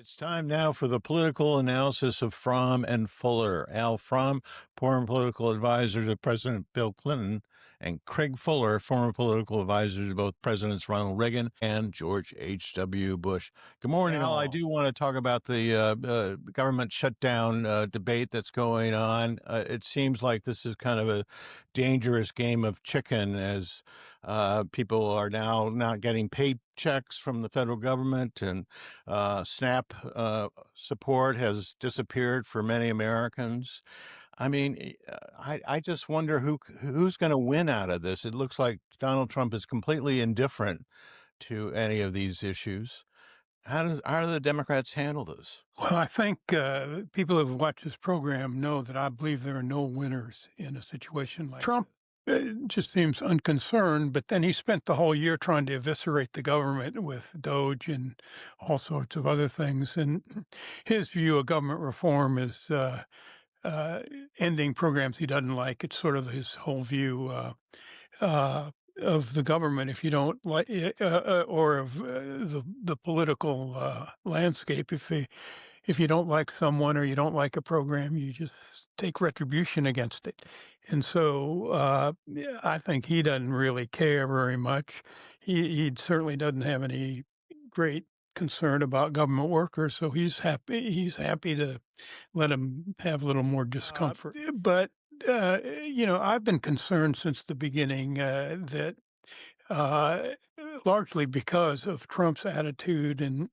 It's time now for the political analysis of Fromm and Fuller. Al Fromm, former political advisor to President Bill Clinton, and Craig Fuller, former political advisor to both Presidents Ronald Reagan and George H.W. Bush. Good morning, Al. I do want to talk about the government shutdown debate that's going on. It seems like this is kind of a dangerous game of chicken as people are now not getting paychecks from the federal government, and SNAP support has disappeared for many Americans. I mean, I just wonder who's going to win out of this. It looks like Donald Trump is completely indifferent to any of these issues. How do the Democrats handle this? Well, I think people who have watched this program know that I believe there are no winners in a situation like Trump. Just seems unconcerned, but then he spent the whole year trying to eviscerate the government with Doge and all sorts of other things. And his view of government reform is ending programs he doesn't like. It's sort of his whole view of the government. If you don't like, or of the political landscape, if you don't like someone or you don't like a program, you just take retribution against it. And so yeah, I think he doesn't really care very much. He certainly doesn't have any great concern about government workers, so he's happy to let them have a little more discomfort. But I've been concerned since the beginning that uh, largely because of Trump's attitude and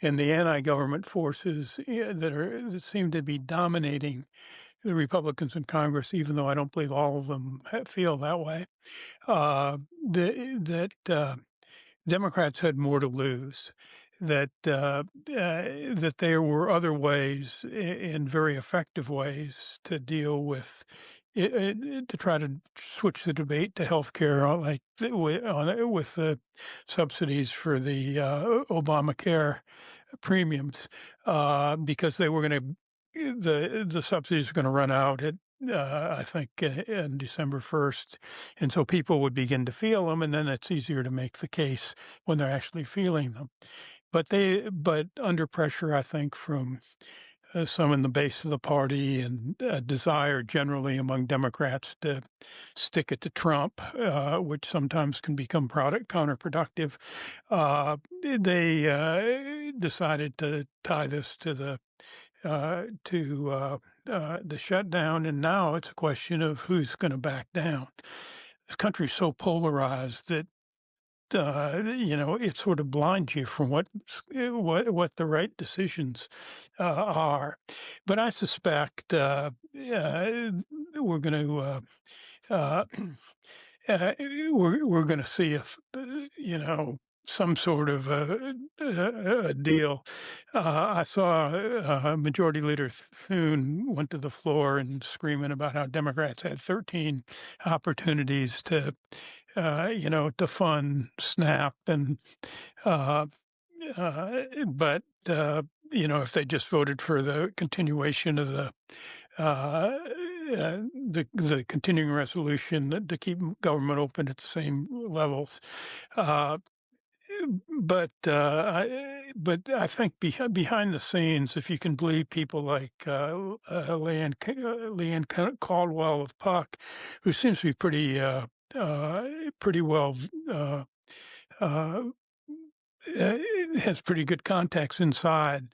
and the anti-government forces that seem to be dominating the Republicans in Congress, even though I don't believe all of them feel that way. That Democrats had more to lose. That there were other ways, in very effective ways, to deal with to try to switch the debate to healthcare, like with the subsidies for the Obamacare premiums, because they were going to the subsidies are going to run out at I think in December 1st, and so people would begin to feel them, and then it's easier to make the case when they're actually feeling them. But under pressure, I think, from some in the base of the party and a desire generally among Democrats to stick it to Trump, which sometimes can become counterproductive, they decided to tie this to the shutdown, and now it's a question of who's going to back down. This country's so polarized that it sort of blinds you from what the right decisions are. But I suspect we're going to we're going to see if some sort of a deal. I saw Majority Leader Thune went to the floor and screaming about how Democrats had 13 opportunities to fund SNAP, and uh, if they just voted for the continuation of the continuing resolution to keep government open at the same levels. Uh, but I think behind the scenes, if you can believe people like Leanne Caldwell of Puck, who seems to be pretty well uh, has pretty good contacts inside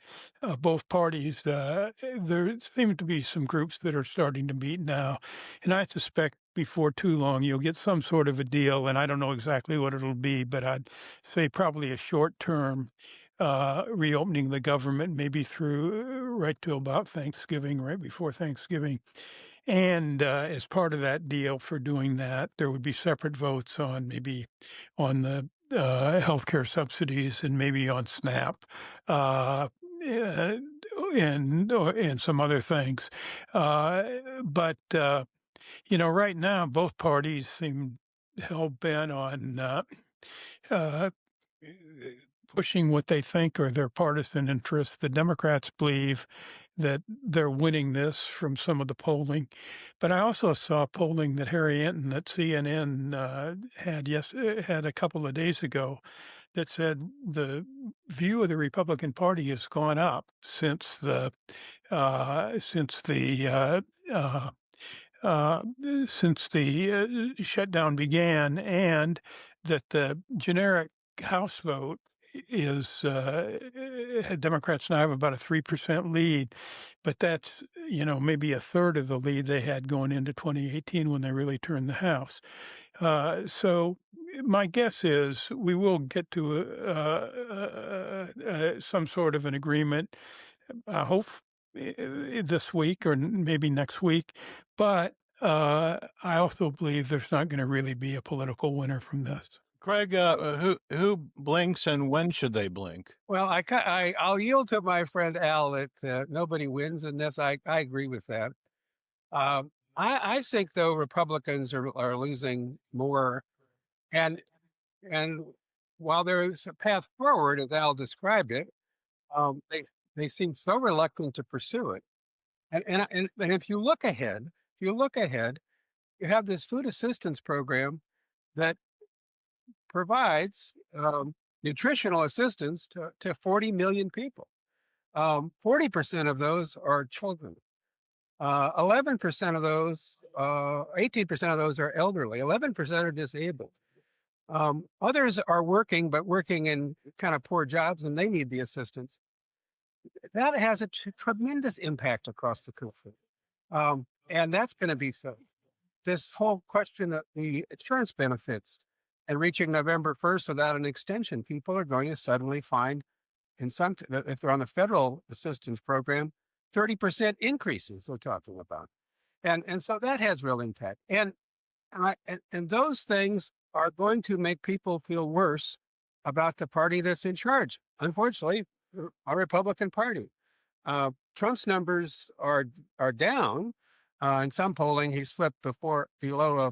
both parties. There seem to be some groups that are starting to meet now, and I suspect before too long you'll get some sort of a deal, and I don't know exactly what it'll be, but I'd say probably a short-term reopening the government, maybe through right to about Thanksgiving, right before Thanksgiving. And as part of that deal for doing that, there would be separate votes on the healthcare subsidies and maybe on SNAP, uh, and and some other things. But right now both parties seem hell bent on uh, pushing what they think are their partisan interests. The Democrats believe that they're winning this from some of the polling, but I also saw polling that Harry Enton at CNN had a couple of days ago that said the view of the Republican Party has gone up since uh, uh, shutdown began, and that the generic House vote is Democrats now have about a 3% lead, but that's maybe a third of the lead they had going into 2018 when they really turned the House. So my guess is we will get to some sort of an agreement. I hope this week or maybe next week, but I also believe there's not going to really be a political winner from this. Craig, who blinks and when should they blink? Well, I'll yield to my friend Al that nobody wins in this. I agree with that. I think though Republicans are losing more, and and while there is a path forward, as Al described it, they seem so reluctant to pursue it. And if you look ahead, you have this food assistance program that provides nutritional assistance to 40 million people. 40% of those are children. 11% of those, 18% of those are elderly. 11% are disabled. Others are working, but working in kind of poor jobs, and they need the assistance. That has a tremendous impact across the country, and that's going to be so. This whole question of the insurance benefits and reaching November 1st without an extension, people are going to suddenly find, if they're on the federal assistance program, 30% increases we're talking about. And so that has real impact. And those things are going to make people feel worse about the party that's in charge. Unfortunately, our Republican Party. Trump's numbers are down. In some polling, he slipped below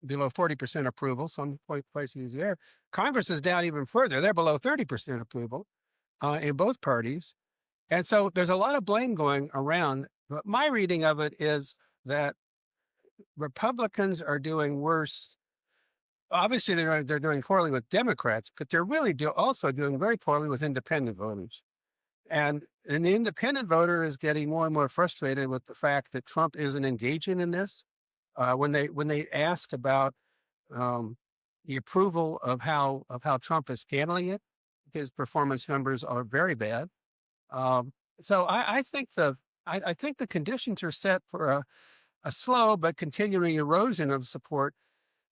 40% approval. Some places he's there. Congress is down even further. They're below 30% approval in both parties. And so there's a lot of blame going around. But my reading of it is that Republicans are doing worse. Obviously, they're doing poorly with Democrats, but they're really also doing very poorly with independent voters. And the independent voter is getting more and more frustrated with the fact that Trump isn't engaging in this. When they ask about the approval of how Trump is handling it, his performance numbers are very bad. So I think the conditions are set for a slow but continuing erosion of support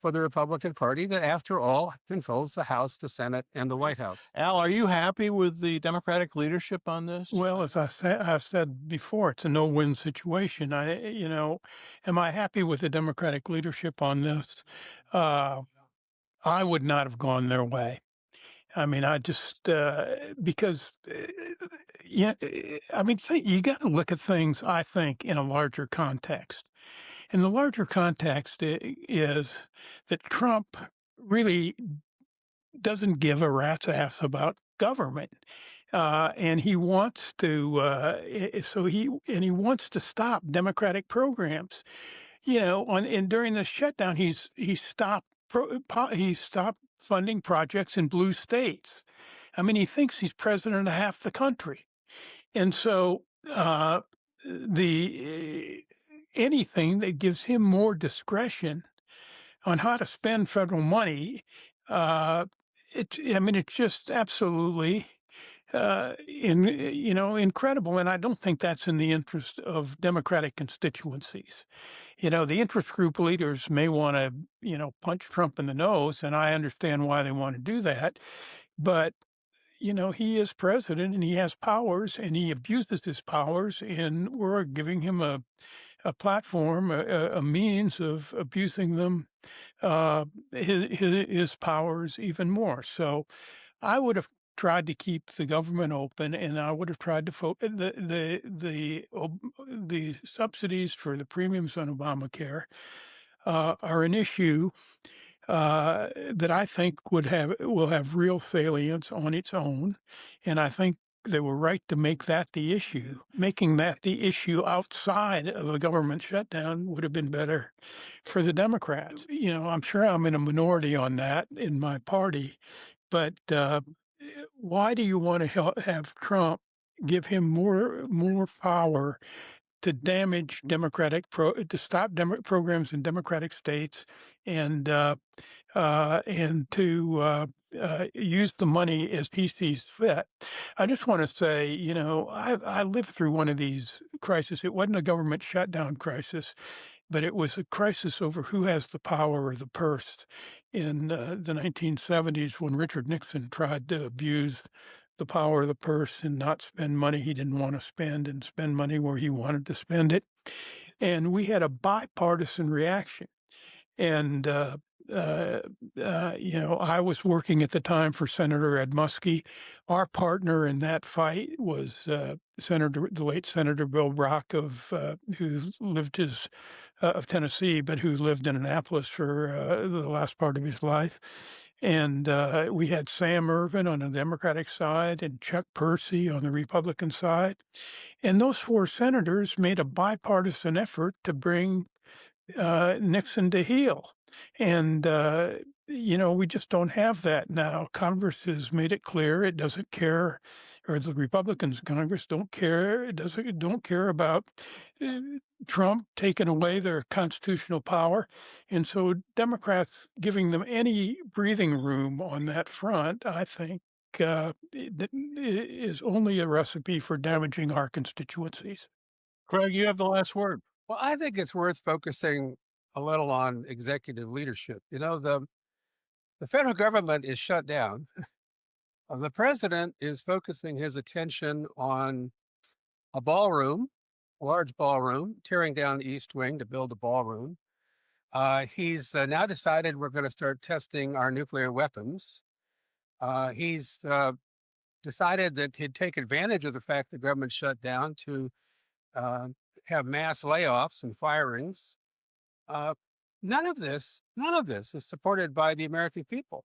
for the Republican Party that, after all, controls the House, the Senate, and the White House. Al, are you happy with the Democratic leadership on this? Well, as I've said before, it's a no-win situation. Am I happy with the Democratic leadership on this? I would not have gone their way. I mean, I just because yeah, I mean, you got to look at things, I think, in a larger context. And the larger context is that Trump really doesn't give a rat's ass about government. And he wants to, he wants to stop democratic programs. During the shutdown, he stopped he stopped funding projects in blue states. I mean, he thinks he's president of half the country, and so the anything that gives him more discretion on how to spend federal money, uh, it's just absolutely incredible, and I don't think that's in the interest of Democratic constituencies. The interest group leaders may want to, punch Trump in the nose, and I understand why they want to do that, but he is president and he has powers and he abuses his powers, and we're giving him a platform, a means of abusing them, his powers even more. So I would have tried to keep the government open, and I would have tried to the subsidies for the premiums on Obamacare are an issue that I think will have real salience on its own, and I think they were right to make that the issue. Making that the issue outside of a government shutdown would have been better for the Democrats. I'm sure I'm in a minority on that in my party, But why do you want to have Trump give him more power to damage to stop programs in Democratic states and and to use the money as he sees fit. I just want to say, I lived through one of these crises. It wasn't a government shutdown crisis, but it was a crisis over who has the power or the purse in the 1970s when Richard Nixon tried to abuse the power of the purse and not spend money he didn't want to spend and spend money where he wanted to spend it. And we had a bipartisan reaction. And, I was working at the time for Senator Ed Muskie. Our partner in that fight was the late Senator Bill Brock who lived of Tennessee, but who lived in Annapolis for the last part of his life. And we had Sam Ervin on the Democratic side and Chuck Percy on the Republican side. And those four senators made a bipartisan effort to bring Nixon to heel. And, we just don't have that now. Congress has made it clear it doesn't care, or the Republicans in Congress don't care about uh, Trump taking away their constitutional power. And so Democrats giving them any breathing room on that front, I think, is only a recipe for damaging our constituencies. Craig, you have the last word. Well, I think it's worth focusing a little on executive leadership. The federal government is shut down. The president is focusing his attention on a large ballroom, tearing down the East Wing to build a ballroom. He's now decided we're going to start testing our nuclear weapons. He's decided that he'd take advantage of the fact the government shut down to have mass layoffs and firings. None of this is supported by the American people.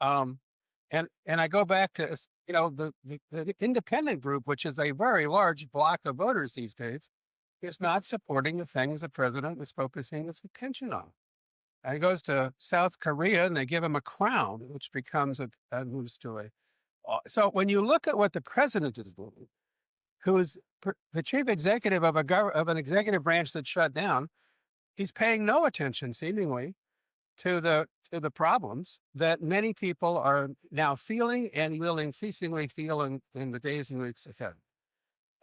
And I go back to the independent group, which is a very large block of voters these days, is not supporting the things the president is focusing his attention on. And he goes to South Korea and they give him a crown, which becomes moves to a. So when you look at what the president is doing, who is the chief executive of an executive branch that's shut down, he's paying no attention, seemingly, to the problems that many people are now feeling and will increasingly feel in the days and weeks ahead.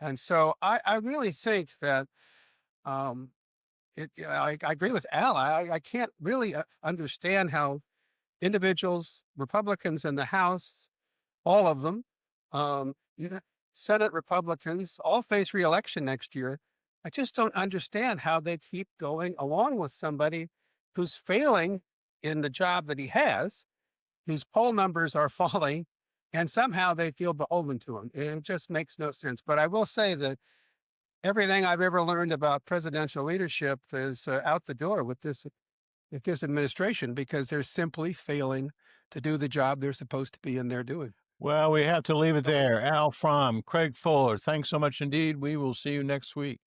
And so I really think that I agree with Al. I can't really understand how individuals, Republicans in the House, all of them, Senate Republicans, all face reelection next year. I just don't understand how they keep going along with somebody who's failing in the job that he has, whose poll numbers are falling, and somehow they feel beholden to him. It just makes no sense. But I will say that everything I've ever learned about presidential leadership is out the door with this administration, because they're simply failing to do the job they're supposed to be in there doing. Well, we have to leave it there. Al Fromm, Craig Fuller, thanks so much indeed. We will see you next week.